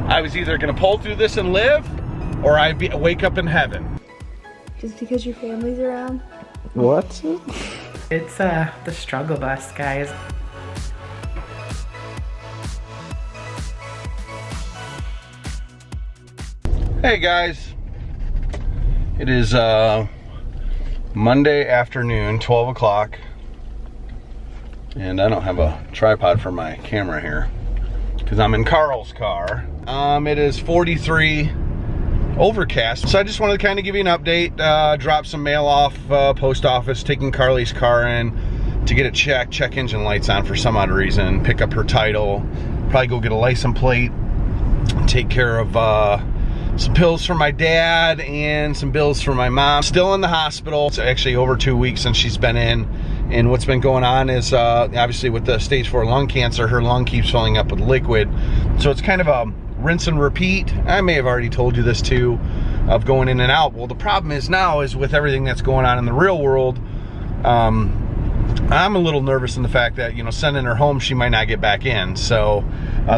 I was either gonna pull through this and live, or I'd wake up in heaven. Just because your family's around? What? It's the struggle bus, guys. Hey guys, it is Monday afternoon, 12 o'clock, and I don't have a tripod for my camera here because I'm in Carl's car. It is 43, overcast, so I just wanted to kind of give you an update, drop some mail off post office, taking Carly's car in to get it checked, check engine lights on for some odd reason, pick up her title, probably go get a license plate, take care of some pills for my dad and some bills for my mom. Still in the hospital. It's actually over 2 weeks since she's been in, and what's been going on is obviously with the stage 4 lung cancer, her lung keeps filling up with liquid, so it's kind of a rinse and repeat. I may have already told you this too, of going in and out. Well, the problem is now is with everything that's going on in the real world, I'm a little nervous in the fact that, you know, sending her home, she might not get back in. So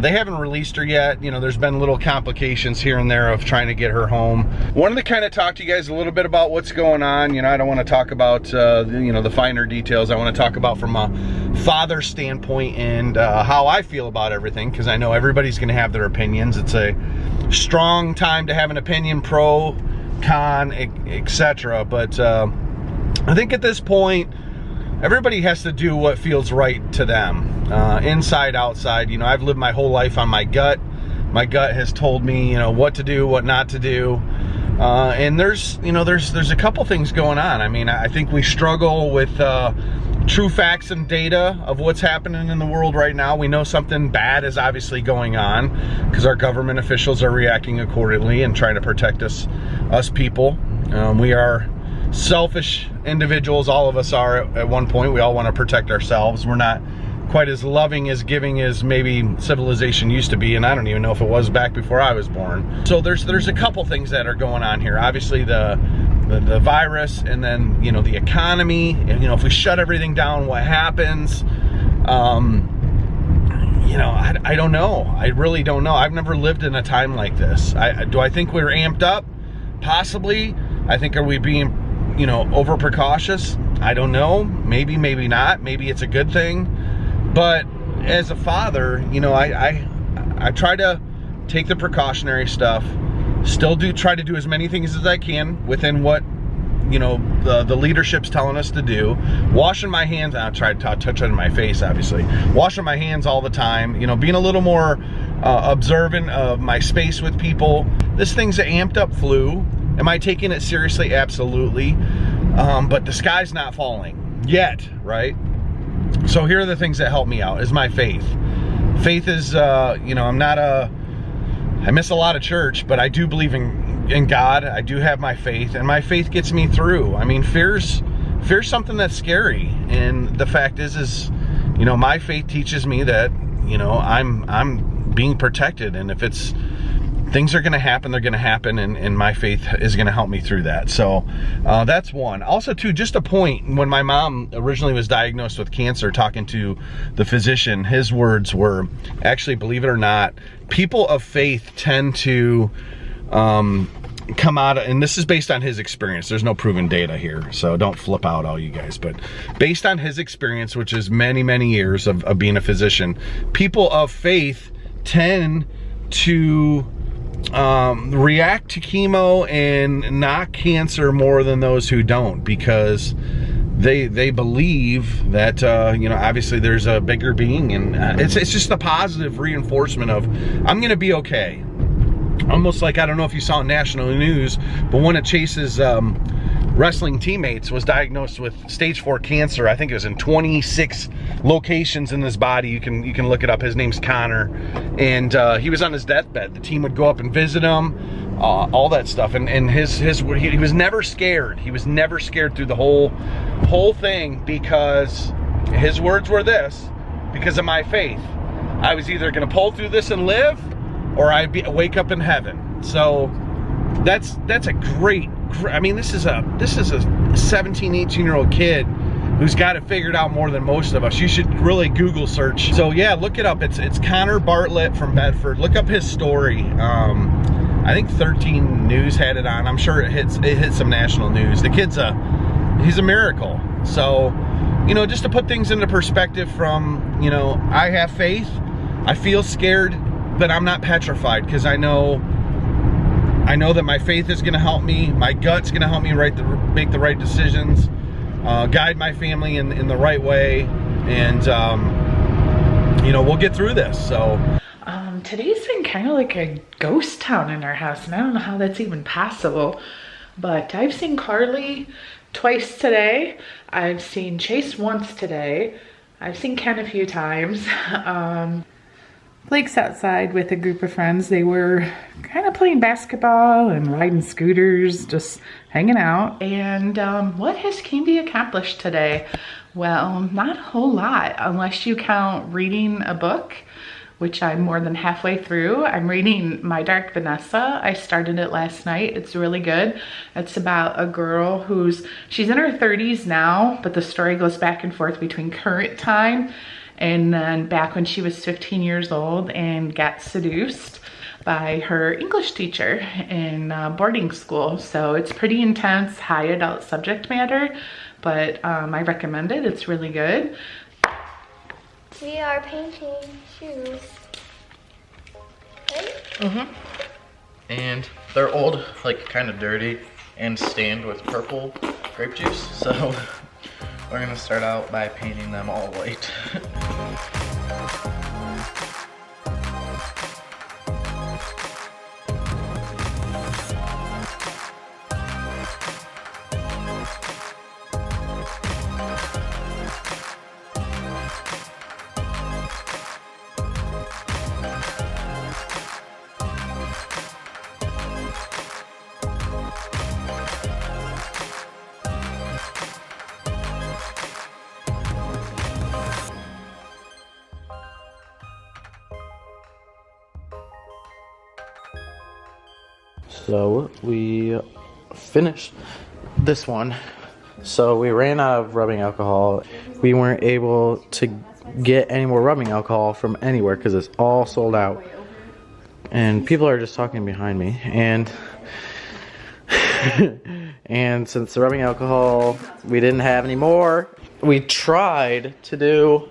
they haven't released her yet. You know, there's been little complications here and there of trying to get her home. Wanted to kind of talk to you guys a little bit about what's going on. You know, I don't want to talk about, you know, the finer details. I want to talk about from a father standpoint and how I feel about everything, because I know everybody's going to have their opinions. It's a strong time to have an opinion, pro, con, etc. But I think at this point, everybody has to do what feels right to them, inside, outside. You know, I've lived my whole life on my gut. My gut has told me, you know, what to do, what not to do. And there's a couple things going on. I mean, I think we struggle with true facts and data of what's happening in the world right now. We know something bad is obviously going on because our government officials are reacting accordingly and trying to protect us people. We are selfish individuals, all of us are at one point. We all want to protect ourselves. We're not quite as loving, as giving as maybe civilization used to be, and I don't even know if it was back before I was born. So there's a couple things that are going on here. Obviously the virus, and then, you know, the economy, and, you know, if we shut everything down, what happens? You know, I don't know. I really don't know. I've never lived in a time like this. Do I think we're amped up? Possibly. I think, are we being, you know, over precautious? I don't know. Maybe, maybe not. Maybe it's a good thing. But as a father, you know, I try to take the precautionary stuff, still try to do as many things as I can within what, you know, the leadership's telling us to do. Washing my hands, I try to touch on my face, obviously. Washing my hands all the time, you know, being a little more observant of my space with people. This thing's an amped up flu. Am I taking it seriously? Absolutely. But the sky's not falling yet, right? So here are the things that help me out, is my faith. Faith is, you know, I miss a lot of church, but I do believe in God. I do have my faith, and my faith gets me through. I mean, fear's something that's scary. And the fact is, you know, my faith teaches me that, you know, I'm being protected. And if things are going to happen, they're going to happen, and my faith is going to help me through that. So that's one. Also, too, just a point, when my mom originally was diagnosed with cancer, talking to the physician, his words were, actually, believe it or not, people of faith tend to come out, and this is based on his experience. There's no proven data here, so don't flip out, all you guys. But based on his experience, which is many, many years of being a physician, people of faith tend to react to chemo and knock cancer more than those who don't, because they believe that you know, obviously there's a bigger being, and it's just a positive reinforcement of, I'm gonna be okay. Almost like, I don't know if you saw it in national news, but one of Chase's wrestling teammates was diagnosed with stage 4 cancer. I think it was in 26 locations in his body. You can look it up. His name's Connor, and he was on his deathbed. The team would go up and visit him, all that stuff, and he was never scared. He was never scared through the whole thing, because his words were this: because of my faith, I was either going to pull through this and live, or I'd wake up in heaven. So that's a great, I mean, this is a 17, 18-year-old kid who's got it figured out more than most of us. You should really Google search. So yeah, look it up. It's Connor Bartlett from Bedford. Look up his story. I think 13 News had it on. I'm sure it hits some national news. The kid's he's a miracle. So, you know, just to put things into perspective from, you know, I have faith. I feel scared, but I'm not petrified, because I know that my faith is going to help me. My gut's going to help me make the right decisions, guide my family in the right way, and you know, we'll get through this. So today's been kind of like a ghost town in our house, and I don't know how that's even possible, but I've seen Carly twice today. I've seen Chase once today. I've seen Ken a few times. Blake's outside with a group of friends. They were kind of playing basketball and riding scooters, just hanging out. And what has Candy accomplished today? Well, not a whole lot, unless you count reading a book, which I'm more than halfway through. I'm reading My Dark Vanessa. I started it last night. It's really good. It's about a girl she's in her 30s now, but the story goes back and forth between current time and then back when she was 15 years old and got seduced by her English teacher in boarding school. So it's pretty intense, high adult subject matter, but I recommend it. It's really good. We are painting shoes. Right? Mm-hmm. And they're old, like kind of dirty, and stained with purple grape juice. So we're gonna start out by painting them all white. So we finished this one. So we ran out of rubbing alcohol. We weren't able to get any more rubbing alcohol from anywhere because it's all sold out. And people are just talking behind me. And and since the rubbing alcohol we didn't have any more, we tried to do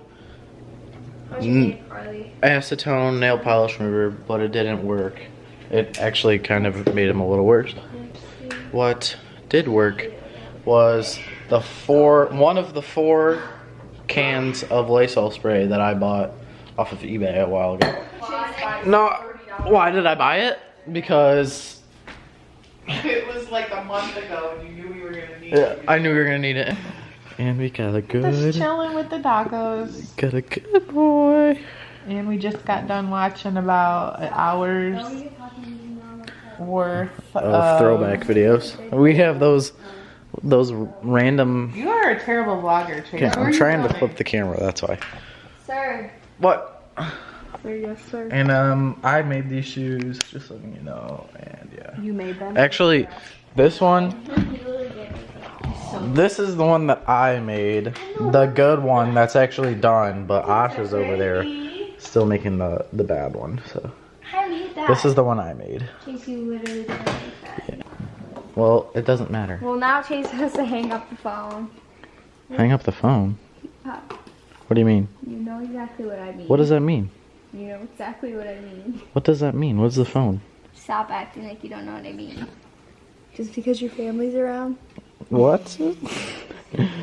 acetone nail polish remover, but it didn't work. It actually kind of made them a little worse. What did work was one of the 4 cans of Lysol spray that I bought off of eBay a while ago. No, why did I buy it? Because It was like a month ago and you knew we were gonna need yeah, it. I knew we were gonna need it. And we got a good, Just chilling with the doggos. got a good boy. And we just got done watching about an hour's worth Of throwback videos. We have those random. You are a terrible vlogger, Chase. Yeah, I'm trying to flip the camera. That's why. Sir. What? Sir, yes, sir. And I made these shoes, just letting you know. And yeah. You made them? Actually, this one. This is the one that I made. The good one that's actually done, but Asha's over there still making the bad one. So I made that. this is the one I made. Chase, you literally didn't make that. Yeah. Well, it doesn't matter. Well, now Chase has to hang up the phone. Hang up the phone. What do you mean? You know exactly what I mean. What does that mean? You know exactly what I mean. What does that mean? What's the phone? Stop acting like you don't know what I mean. Just because your family's around? What?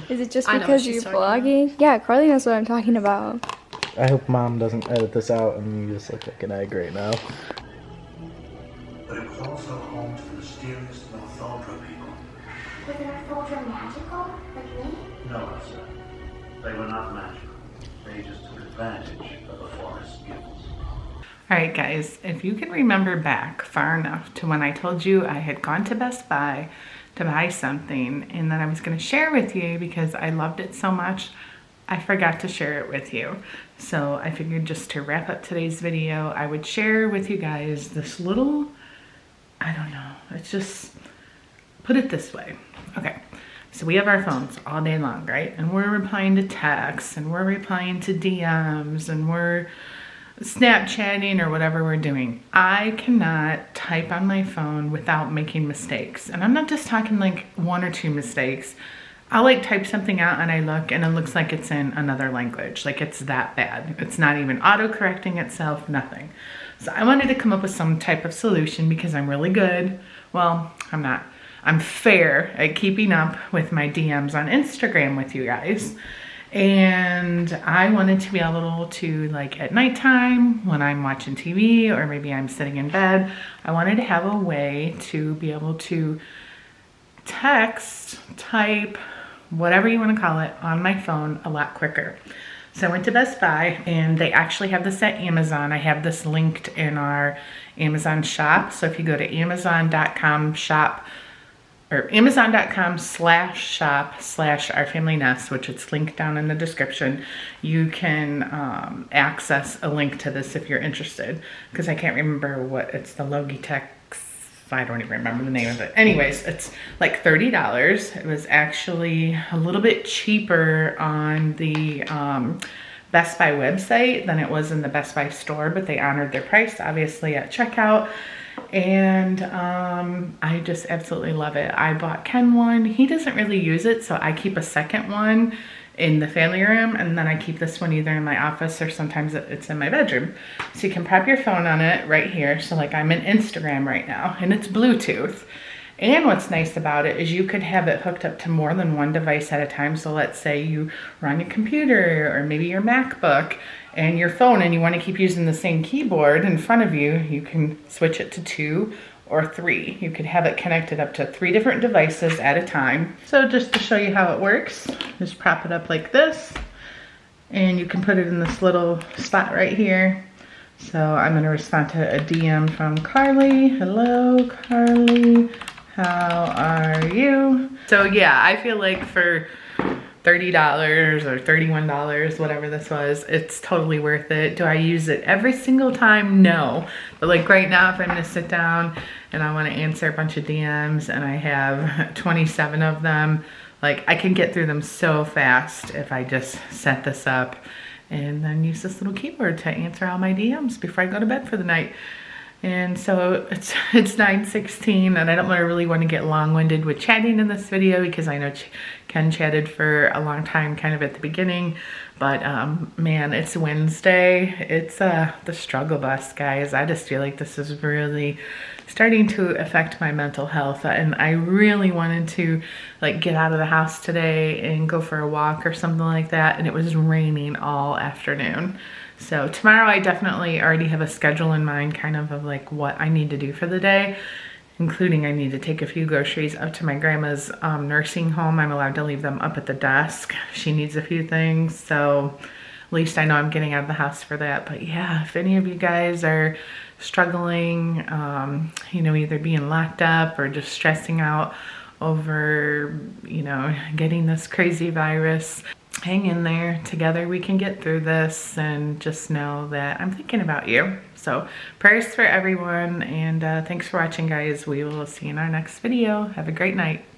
Is it just I know because what you're she's talking vlogging? Yeah, Carly knows what I'm talking about. I hope Mom doesn't edit this out and you just look like an egg right now. But it was also home to the mysterious Northuldra people. Was the Northuldra magical? Like me? No, sir. They were not magical. They just took advantage of the forest's gifts. Alright guys, if you can remember back far enough to when I told you I had gone to Best Buy to buy something and that I was going to share with you because I loved it so much, I forgot to share it with you. So I figured just to wrap up today's video, I would share with you guys this little, I don't know, it's just, put it this way. Okay, So we have our phones all day long, right? And we're replying to texts and we're replying to DMs and we're Snapchatting or whatever we're doing. I cannot type on my phone without making mistakes. And I'm not just talking like 1 or 2 mistakes. I'll like type something out and I look and it looks like it's in another language. Like it's that bad. It's not even auto-correcting itself, nothing. So I wanted to come up with some type of solution because I'm really good. Well, I'm not. I'm fair at keeping up with my DMs on Instagram with you guys. And I wanted to be able to, like at nighttime when I'm watching TV or maybe I'm sitting in bed, I wanted to have a way to be able to text, type, whatever you want to call it, on my phone a lot quicker. So I went to Best Buy and they actually have this at Amazon. I have this linked in our Amazon shop. So if you go to amazon.com shop or amazon.com/shop/ourfamilynest, which it's linked down in the description, you can access a link to this if you're interested, because I can't remember what it's, the Logitech, I don't even remember the name of it. Anyways, it's like $30. It was actually a little bit cheaper on the Best Buy website than it was in the Best Buy store, but they honored their price obviously at checkout. And I just absolutely love it. I bought Ken one. He doesn't really use it, so I keep a second one in the family room, and then I keep this one either in my office or sometimes it's in my bedroom. So you can prop your phone on it right here. So like I'm in Instagram right now and it's Bluetooth. And what's nice about it is you could have it hooked up to more than one device at a time. So let's say you are on your computer or maybe your MacBook and your phone and you want to keep using the same keyboard in front of you, you can switch it to 2 or 3. You could have it connected up to 3 different devices at a time. So just to show you how it works, just prop it up like this and you can put it in this little spot right here. So I'm going to respond to a DM from Carly. Hello, Carly. How are you? So yeah, I feel like for $30 or $31, whatever this was, it's totally worth it. Do I use it every single time? No. But like right now, if I'm gonna sit down and I wanna answer a bunch of DMs and I have 27 of them, like I can get through them so fast if I just set this up and then use this little keyboard to answer all my DMs before I go to bed for the night. And so it's 9:16 and I don't really want to get long-winded with chatting in this video because I know Ken chatted for a long time kind of at the beginning, but man, it's Wednesday. It's the struggle bus, guys. I just feel like this is really starting to affect my mental health, and I really wanted to like get out of the house today and go for a walk or something like that, and it was raining all afternoon. So tomorrow I definitely already have a schedule in mind kind of like what I need to do for the day, including I need to take a few groceries up to my grandma's nursing home. I'm allowed to leave them up at the desk. She needs a few things, so at least I know I'm getting out of the house for that. But yeah, if any of you guys are struggling, you know, either being locked up or just stressing out over, you know, getting this crazy virus, hang in there. Together we can get through this, and just know that I'm thinking about you. So prayers for everyone, and thanks for watching, guys. We will see you in our next video. Have a great night.